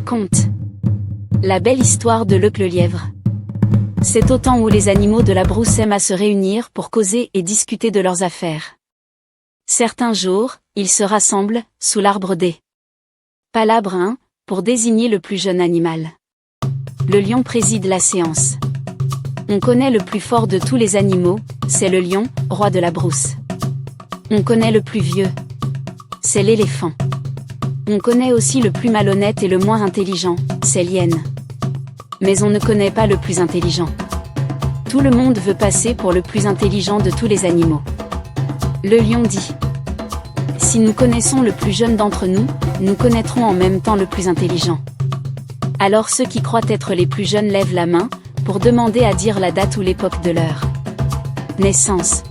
Conte. La belle histoire de Luc le lièvre. C'est au temps où les animaux de la brousse aiment à se réunir pour causer et discuter de leurs affaires. Certains jours, ils se rassemblent, sous l'arbre des palabres, pour désigner le plus jeune animal. Le lion préside la séance. On connaît le plus fort de tous les animaux, c'est le lion, roi de la brousse. On connaît le plus vieux. C'est l'éléphant. On connaît aussi le plus malhonnête et le moins intelligent, c'est l'hyène. Mais on ne connaît pas le plus intelligent. Tout le monde veut passer pour le plus intelligent de tous les animaux. Le lion dit: si nous connaissons le plus jeune d'entre nous, nous connaîtrons en même temps le plus intelligent. Alors ceux qui croient être les plus jeunes lèvent la main, pour demander à dire la date ou l'époque de leur naissance.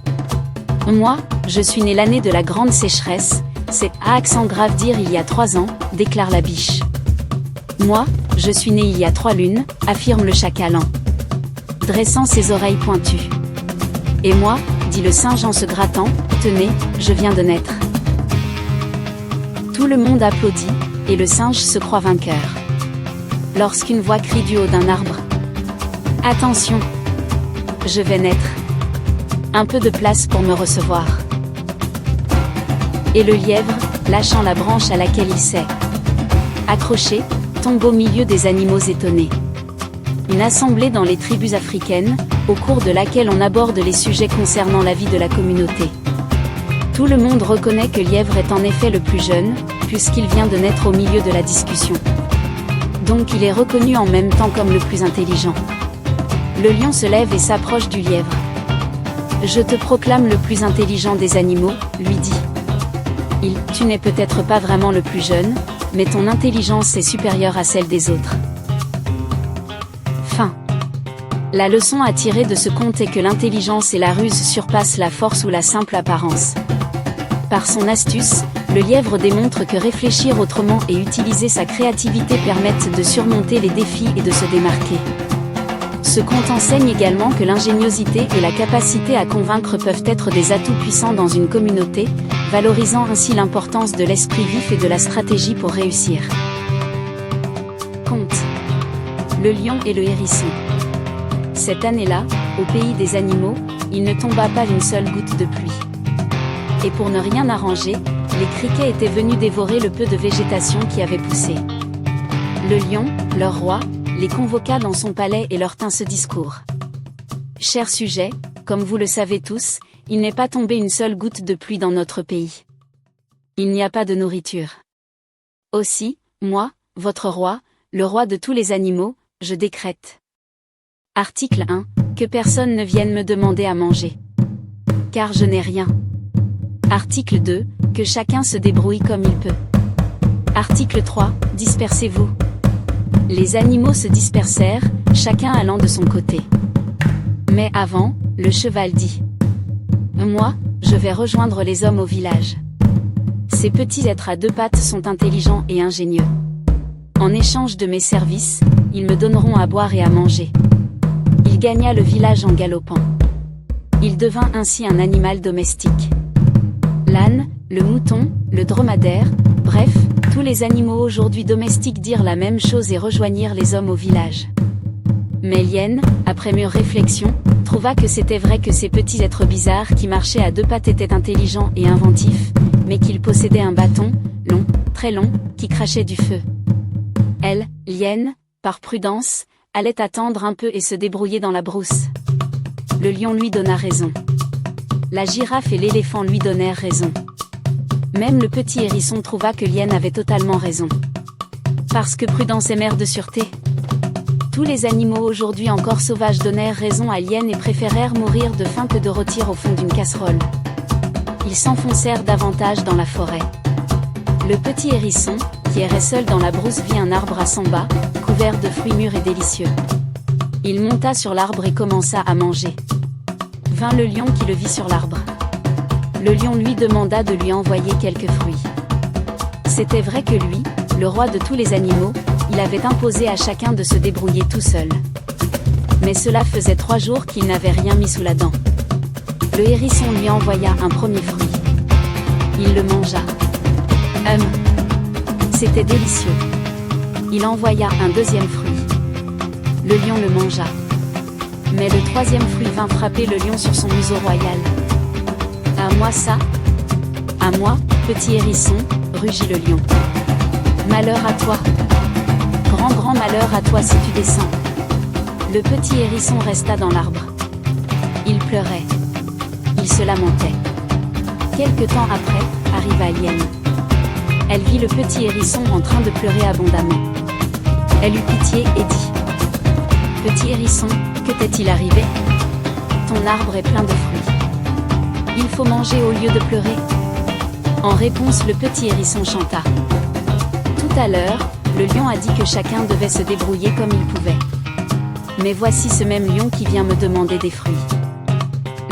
Moi, je suis né l'année de la grande sécheresse, c'est à accent grave dire il y a 3 ans, déclare la biche. Moi, je suis né il y a 3 lunes, affirme le chacal en dressant ses oreilles pointues. Et moi, dit le singe en se grattant, tenez, je viens de naître. Tout le monde applaudit, et le singe se croit vainqueur. Lorsqu'une voix crie du haut d'un arbre: attention! Je vais naître. Un peu de place pour me recevoir. Et le lièvre, lâchant la branche à laquelle il s'est accroché, tombe au milieu des animaux étonnés. Une assemblée dans les tribus africaines, au cours de laquelle on aborde les sujets concernant la vie de la communauté. Tout le monde reconnaît que Lièvre est en effet le plus jeune, puisqu'il vient de naître au milieu de la discussion. Donc il est reconnu en même temps comme le plus intelligent. Le lion se lève et s'approche du lièvre. Je te proclame le plus intelligent des animaux, lui dit. Tu n'es peut-être pas vraiment le plus jeune, mais ton intelligence est supérieure à celle des autres. Fin. La leçon à tirer de ce conte est que l'intelligence et la ruse surpassent la force ou la simple apparence. Par son astuce, le lièvre démontre que réfléchir autrement et utiliser sa créativité permettent de surmonter les défis et de se démarquer. Ce conte enseigne également que l'ingéniosité et la capacité à convaincre peuvent être des atouts puissants dans une communauté, valorisant ainsi l'importance de l'esprit vif et de la stratégie pour réussir. Conte. Le lion et le hérisson. Cette année-là, au pays des animaux, il ne tomba pas une seule goutte de pluie. Et pour ne rien arranger, les criquets étaient venus dévorer le peu de végétation qui avait poussé. Le lion, leur roi, les convoqua dans son palais et leur tint ce discours. Chers sujets, comme vous le savez tous, il n'est pas tombé une seule goutte de pluie dans notre pays. Il n'y a pas de nourriture. Aussi, moi, votre roi, le roi de tous les animaux, je décrète. Article 1. Que personne ne vienne me demander à manger. Car je n'ai rien. Article 2. Que chacun se débrouille comme il peut. Article 3. Dispersez-vous. Les animaux se dispersèrent, chacun allant de son côté. Mais avant, le cheval dit: moi, je vais rejoindre les hommes au village. Ces petits êtres à 2 pattes sont intelligents et ingénieux. En échange de mes services, ils me donneront à boire et à manger. Il gagna le village en galopant. Il devint ainsi un animal domestique. L'âne, le mouton, le dromadaire, bref, tous les animaux aujourd'hui domestiques dirent la même chose et rejoignirent les hommes au village. Mais l'hyène, après mûre réflexion, trouva que c'était vrai que ces petits êtres bizarres qui marchaient à 2 pattes étaient intelligents et inventifs, mais qu'ils possédaient un bâton, long, très long, qui crachait du feu. Elle, l'hyène, par prudence, allait attendre un peu et se débrouiller dans la brousse. Le lion lui donna raison. La girafe et l'éléphant lui donnèrent raison. Même le petit hérisson trouva que l'hyène avait totalement raison. Parce que prudence est mère de sûreté. Tous les animaux aujourd'hui encore sauvages donnèrent raison à l'hyène et préférèrent mourir de faim que de rôtir au fond d'une casserole. Ils s'enfoncèrent davantage dans la forêt. Le petit hérisson, qui errait seul dans la brousse, vit un arbre à 100 bas, couvert de fruits mûrs et délicieux. Il monta sur l'arbre et commença à manger. Vint le lion qui le vit sur l'arbre. Le lion lui demanda de lui envoyer quelques fruits. C'était vrai que lui, le roi de tous les animaux, il avait imposé à chacun de se débrouiller tout seul. Mais cela faisait 3 jours qu'il n'avait rien mis sous la dent. Le hérisson lui envoya un premier fruit. Il le mangea. C'était délicieux. Il envoya un deuxième fruit. Le lion le mangea. Mais le troisième fruit vint frapper le lion sur son museau royal. « À moi ça ? À moi, petit hérisson !» rugit le lion. « Malheur à toi ! Grand malheur à toi si tu descends !» Le petit hérisson resta dans l'arbre. Il pleurait. Il se lamentait. Quelque temps après, arriva l'hyène. Elle vit le petit hérisson en train de pleurer abondamment. Elle eut pitié et dit : « Petit hérisson, que t'est-il arrivé ? Ton arbre est plein de fruits. Il faut manger au lieu de pleurer. » En réponse, le petit hérisson chanta. Tout à l'heure, le lion a dit que chacun devait se débrouiller comme il pouvait. Mais voici ce même lion qui vient me demander des fruits.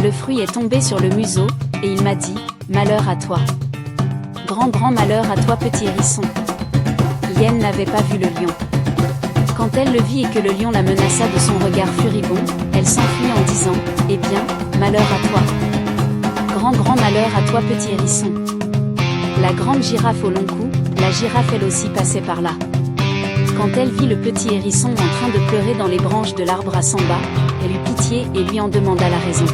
Le fruit est tombé sur le museau, et il m'a dit : « Malheur à toi. Grand malheur à toi, petit hérisson. » L'hyène n'avait pas vu le lion. Quand elle le vit et que le lion la menaça de son regard furibond, elle s'enfuit en disant : « Eh bien, malheur à toi. Grand malheur à toi, petit hérisson. » La grande girafe au long cou, la girafe elle aussi passait par là. Quand elle vit le petit hérisson en train de pleurer dans les branches de l'arbre à 100 bas, elle eut pitié et lui en demanda la raison.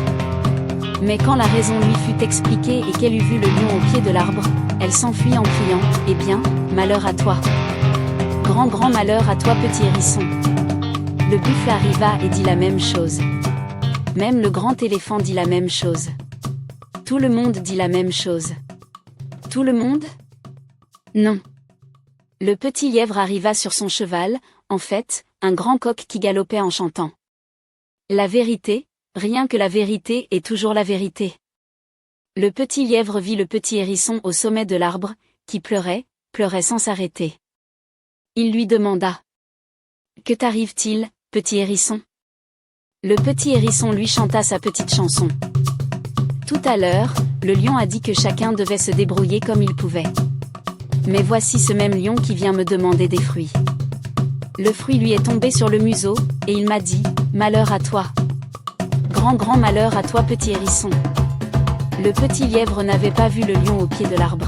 Mais quand la raison lui fut expliquée et qu'elle eut vu le lion au pied de l'arbre, elle s'enfuit en criant : « Eh bien, malheur à toi. Grand malheur à toi, petit hérisson. » Le buffle arriva et dit la même chose. Même le grand éléphant dit la même chose. Tout le monde dit la même chose. Tout le monde ? Non. Le petit lièvre arriva sur son cheval, en fait, un grand coq qui galopait en chantant. La vérité, rien que la vérité est toujours la vérité. Le petit lièvre vit le petit hérisson au sommet de l'arbre, qui pleurait sans s'arrêter. Il lui demanda : « Que t'arrive-t-il, petit hérisson ? » Le petit hérisson lui chanta sa petite chanson. Tout à l'heure, le lion a dit que chacun devait se débrouiller comme il pouvait. Mais voici ce même lion qui vient me demander des fruits. Le fruit lui est tombé sur le museau, et il m'a dit : « Malheur à toi. Grand malheur à toi, petit hérisson. » Le petit lièvre n'avait pas vu le lion au pied de l'arbre.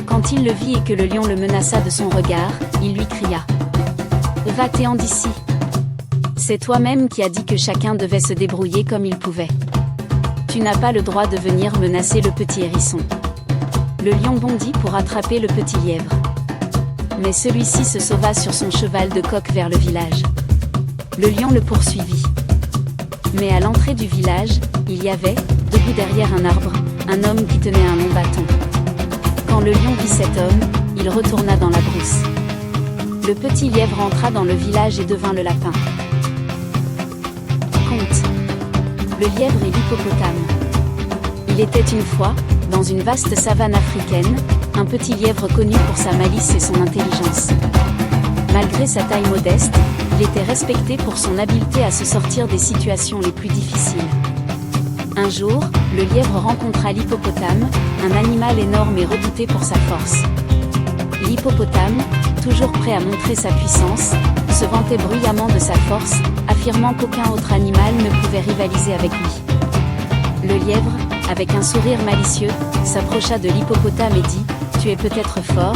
Quand il le vit et que le lion le menaça de son regard, il lui cria : « Va-t'en d'ici. C'est toi-même qui as dit que chacun devait se débrouiller comme il pouvait. Tu n'as pas le droit de venir menacer le petit hérisson. » Le lion bondit pour attraper le petit lièvre. Mais celui-ci se sauva sur son cheval de coq vers le village. Le lion le poursuivit. Mais à l'entrée du village, il y avait, debout derrière un arbre, un homme qui tenait un long bâton. Quand le lion vit cet homme, il retourna dans la brousse. Le petit lièvre entra dans le village et devint le lapin. Conte. Le lièvre et l'hippopotame. Il était une fois, dans une vaste savane africaine, un petit lièvre connu pour sa malice et son intelligence. Malgré sa taille modeste, il était respecté pour son habileté à se sortir des situations les plus difficiles. Un jour, le lièvre rencontra l'hippopotame, un animal énorme et redouté pour sa force. L'hippopotame, toujours prêt à montrer sa puissance, se vantait bruyamment de sa force, affirmant qu'aucun autre animal ne pouvait rivaliser avec lui. Le lièvre, avec un sourire malicieux, s'approcha de l'hippopotame et dit : « Tu es peut-être fort,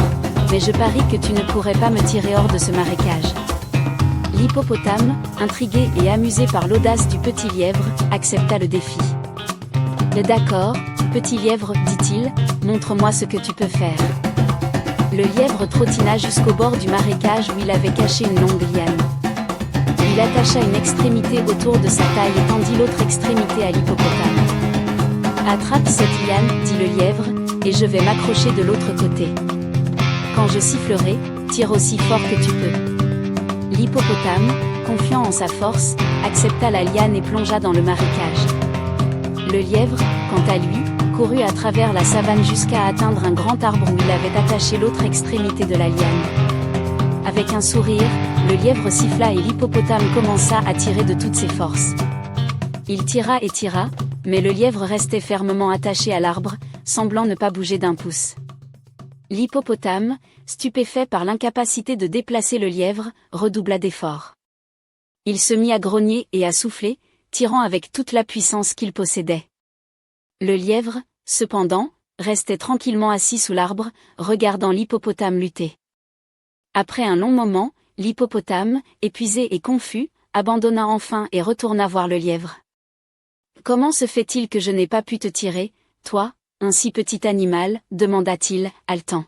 mais je parie que tu ne pourrais pas me tirer hors de ce marécage. » L'hippopotame, intrigué et amusé par l'audace du petit lièvre, accepta le défi. « D'accord, petit lièvre, dit-il, montre-moi ce que tu peux faire. » Le lièvre trottina jusqu'au bord du marécage où il avait caché une longue liane. Il attacha une extrémité autour de sa taille et tendit l'autre extrémité à l'hippopotame. « Attrape cette liane, dit le lièvre, et je vais m'accrocher de l'autre côté. Quand je sifflerai, tire aussi fort que tu peux. » L'hippopotame, confiant en sa force, accepta la liane et plongea dans le marécage. Le lièvre, quant à lui, courut à travers la savane jusqu'à atteindre un grand arbre où il avait attaché l'autre extrémité de la liane. Avec un sourire, le lièvre siffla et l'hippopotame commença à tirer de toutes ses forces. Il tira et tira, mais le lièvre restait fermement attaché à l'arbre, semblant ne pas bouger d'un pouce. L'hippopotame, stupéfait par l'incapacité de déplacer le lièvre, redoubla d'efforts. Il se mit à grogner et à souffler, tirant avec toute la puissance qu'il possédait. Le lièvre, cependant, restait tranquillement assis sous l'arbre, regardant l'hippopotame lutter. Après un long moment, l'hippopotame, épuisé et confus, abandonna enfin et retourna voir le lièvre. « Comment se fait-il que je n'ai pas pu te tirer, toi, un si petit animal ?» demanda-t-il, haletant.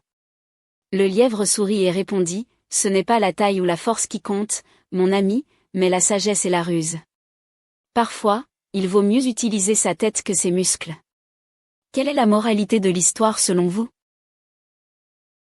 Le lièvre sourit et répondit, « Ce n'est pas la taille ou la force qui compte, mon ami, mais la sagesse et la ruse. Parfois, il vaut mieux utiliser sa tête que ses muscles. » Quelle est la moralité de l'histoire selon vous ?